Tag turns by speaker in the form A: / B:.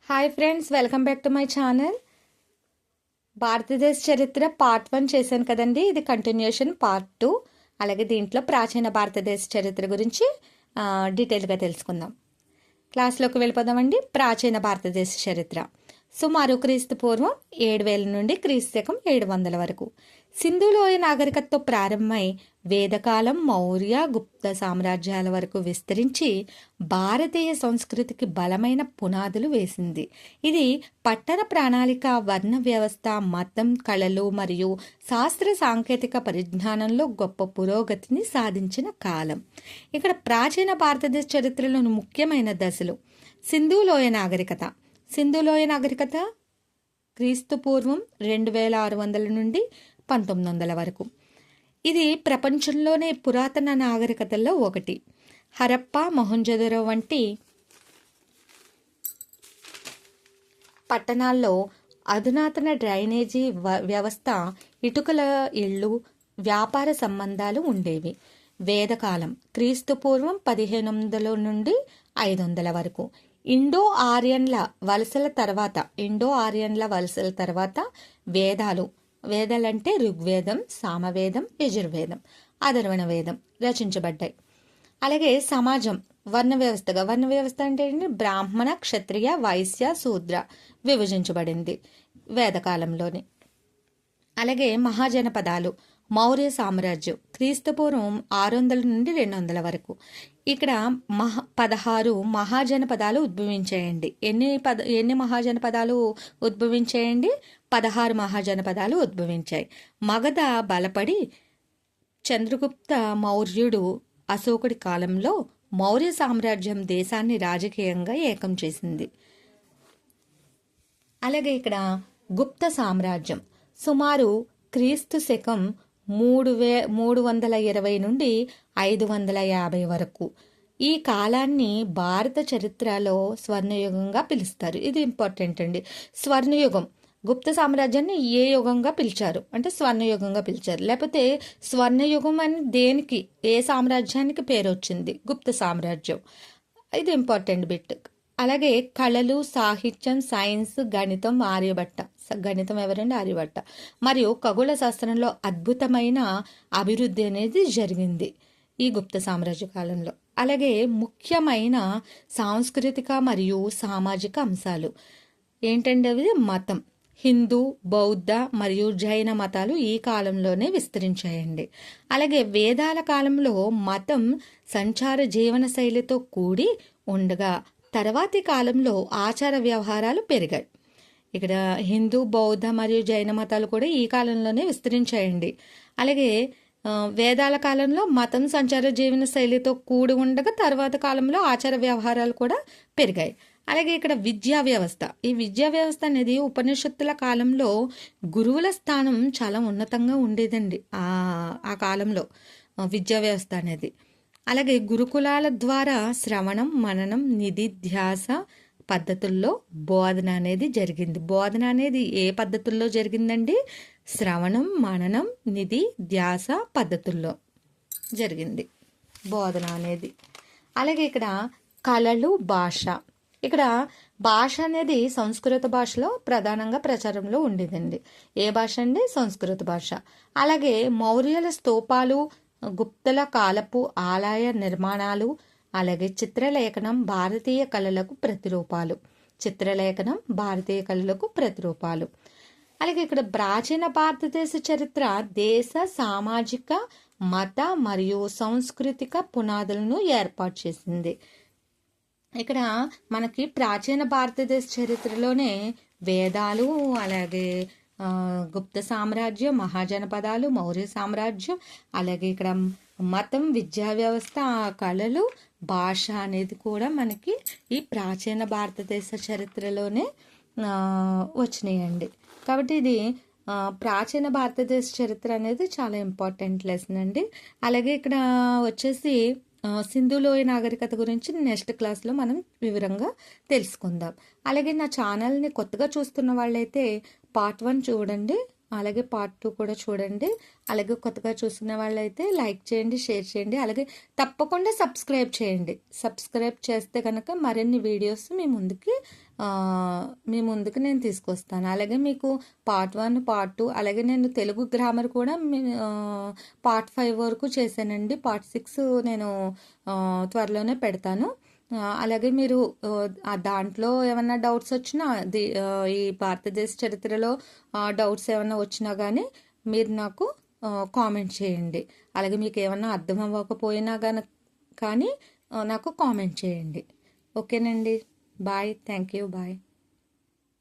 A: Hi friends, welcome back to my channel. భారతదేశ చరిత్ర part 1 చేశాను కదండి. ఇది కంటిన్యూషన్ పార్ట్ 2. అలాగే దీంట్లో ప్రాచీన భారతదేశ చరిత్ర గురించి డీటెయిల్గా తెలుసుకుందాం. క్లాస్లోకి వెళ్ళిపోదామండి. ప్రాచీన భారతదేశ చరిత్ర సుమారు క్రీస్తు పూర్వం 7000 నుండి క్రీస్తు శకం 700 వరకు సింధులోయ నాగరికతతో ప్రారంభమై వేదకాలం, మౌర్య, గుప్త సామ్రాజ్యాల వరకు విస్తరించి భారతీయ సంస్కృతికి బలమైన పునాదులు వేసింది. ఇది పట్టణ ప్రణాళిక, వర్ణ వ్యవస్థ, మతం, కళలు మరియు శాస్త్ర సాంకేతిక పరిజ్ఞానంలో గొప్ప పురోగతిని సాధించిన కాలం. ఇక్కడ ప్రాచీన భారతదేశ చరిత్రలోని ముఖ్యమైన దశలు. సింధులోయ నాగరికత. సింధులోయ నాగరికత క్రీస్తు పూర్వం 2600 నుండి 1900 వరకు. ఇది ప్రపంచంలోనే పురాతన నాగరికతల్లో ఒకటి. హరప్పా, మొహంజొదరో వంటి పట్టణాల్లో అధునాతన డ్రైనేజీ వ్యవస్థ, ఇటుకల ఇళ్ళు, వ్యాపార సంబంధాలు ఉండేవి. వేదకాలం క్రీస్తు పూర్వం 1500 నుండి 500 వరకు. ఇండో ఆర్యన్ల వలసల తర్వాత వేదాలంటే ఋగ్వేదం, సామవేదం, యజుర్వేదం, అథర్వణ వేదం రచించబడ్డాయి. అలాగే సమాజం వర్ణ వ్యవస్థ అంటే బ్రాహ్మణ, క్షత్రియ, వైశ్య, శూద్ర విభజించబడింది వేదకాలంలోని. అలాగే మహాజనపదాలు. మౌర్య సామ్రాజ్యం క్రీస్తు పూర్వం 600 నుండి 200 వరకు. ఇక్కడ 16 మహాజనపదాలు ఉద్భవించాయండి. ఎన్ని మహాజనపదాలు ఉద్భవించాయండి? 16 మహాజనపదాలు ఉద్భవించాయి. మగధ బలపడి చంద్రగుప్త మౌర్యుడు అశోకుడి కాలంలో మౌర్య సామ్రాజ్యం దేశాన్ని రాజకీయంగా ఏకం చేసింది. అలాగే ఇక్కడ గుప్త సామ్రాజ్యం సుమారు క్రీస్తు శకం 320 నుండి 550 వరకు. ఈ కాలాన్ని భారత చరిత్రలో స్వర్ణయుగంగా పిలుస్తారు. ఇది ఇంపార్టెంట్ అండి. స్వర్ణయుగం. గుప్త సామ్రాజ్యాన్ని ఏ యుగంగా పిలిచారు అంటే స్వర్ణయుగంగా పిలిచారు. లేకపోతే స్వర్ణయుగం అని దేనికి, ఏ సామ్రాజ్యానికి పేరు వచ్చింది? గుప్త సామ్రాజ్యం. ఇది ఇంపార్టెంట్ బిట్. అలాగే కళలు, సాహిత్యం, సైన్స్, గణితం, గణితం ఎవరండి? ఆర్యభట్ట. మరియు ఖగోళ శాస్త్రంలో అద్భుతమైన అభివృద్ధి అనేది జరిగింది ఈ గుప్త సామ్రాజ్య కాలంలో. అలాగే ముఖ్యమైన సాంస్కృతిక మరియు సామాజిక అంశాలు ఏంటంటే అవి మతం. హిందూ, బౌద్ధ మరియు జైన మతాలు ఈ కాలంలోనే విస్తరించాయండి. అలాగే వేదాల కాలంలో మతం సంచార జీవన శైలితో కూడి ఉండగా తర్వాతి కాలంలో ఆచార వ్యవహారాలు పెరిగాయి. ఇక్కడ హిందూ, బౌద్ధ మరియు జైన మతాలు కూడా ఈ కాలంలోనే విస్తరించాయండి. అలాగే వేదాల కాలంలో మతం సంచార జీవన శైలితో కూడి ఉండగా తర్వాత కాలంలో ఆచార వ్యవహారాలు కూడా పెరిగాయి. అలాగే ఇక్కడ విద్యా వ్యవస్థ. ఈ విద్యా వ్యవస్థ అనేది ఉపనిషత్తుల కాలంలో గురువుల స్థానం చాలా ఉన్నతంగా ఉండేదండి ఆ కాలంలో విద్యా వ్యవస్థ అనేది. అలాగే గురుకులాల ద్వారా శ్రవణం, మననం, నిధిధ్యాస పద్ధతుల్లో బోధన అనేది జరిగింది. బోధన అనేది ఏ పద్ధతుల్లో జరిగిందండి? శ్రవణం, మననం, నిధి, ధ్యాస పద్ధతుల్లో జరిగింది బోధన అనేది. అలాగే ఇక్కడ కళలు, భాష. ఇక్కడ భాష అనేది సంస్కృత భాషలో ప్రధానంగా ప్రచారంలో ఉండేదండి. ఏ భాష అండి? సంస్కృత భాష. అలాగే మౌర్యుల స్తూపాలు, గుప్తల కాలపు ఆలయ నిర్మాణాలు, అలాగే చిత్రలేఖనం భారతీయ కళలకు ప్రతిరూపాలు. అలాగే ఇక్కడ ప్రాచీన భారతదేశ చరిత్ర దేశ సామాజిక, మత మరియు సాంస్కృతిక పునాదులను ఏర్పాటు చేసింది. ఇక్కడ మనకి ప్రాచీన భారతదేశ చరిత్రలోనే వేదాలు, అలాగే గుప్త సామ్రాజ్యం, మహాజనపదాలు, మౌర్య సామ్రాజ్యం, అలాగే ఇక్కడ మతం, విద్యా వ్యవస్థ, కళలు, భాష అనేది కూడా మనకి ఈ ప్రాచీన భారతదేశ చరిత్రలోనే వచ్చినాయండి. కాబట్టి ఇది ప్రాచీన భారతదేశ చరిత్ర అనేది చాలా ఇంపార్టెంట్ లెసన్ అండి. అలాగే ఇక్కడ వచ్చేసి సింధులోయ నాగరికత గురించి నెక్స్ట్ క్లాస్లో మనం వివరంగా తెలుసుకుందాం. అలాగే నా ఛానల్ని కొత్తగా చూస్తున్న వాళ్ళైతే పార్ట్ 1 చూడండి. అలాగే పార్ట్ 2 కూడా చూడండి. అలాగే కొత్తగా చూస్తున్న వాళ్ళైతే లైక్ చేయండి, షేర్ చేయండి. అలాగే తప్పకుండా సబ్స్క్రైబ్ చేయండి. సబ్స్క్రైబ్ చేస్తే కనుక మరిన్ని వీడియోస్ మీ ముందుకు నేను తీసుకొస్తాను. అలాగే మీకు పార్ట్ 1, పార్ట్ 2 అలాగే నేను తెలుగు గ్రామర్ కూడా పార్ట్ 5 వరకు చేశానండి. పార్ట్ 6 నేను త్వరలోనే పెడతాను. అలాగే మీరు దాంట్లో ఏమన్నా డౌట్స్ వచ్చినా ఈ భారతదేశ చరిత్రలో డౌట్స్ ఏమన్నా వచ్చినా కానీ మీరు నాకు కామెంట్ చేయండి. అలాగే మీకు ఏమన్నా అర్థం అవ్వకపోయినా కానీ నాకు కామెంట్ చేయండి. ఓకేనండి. బాయ్. Thank you. బాయ్.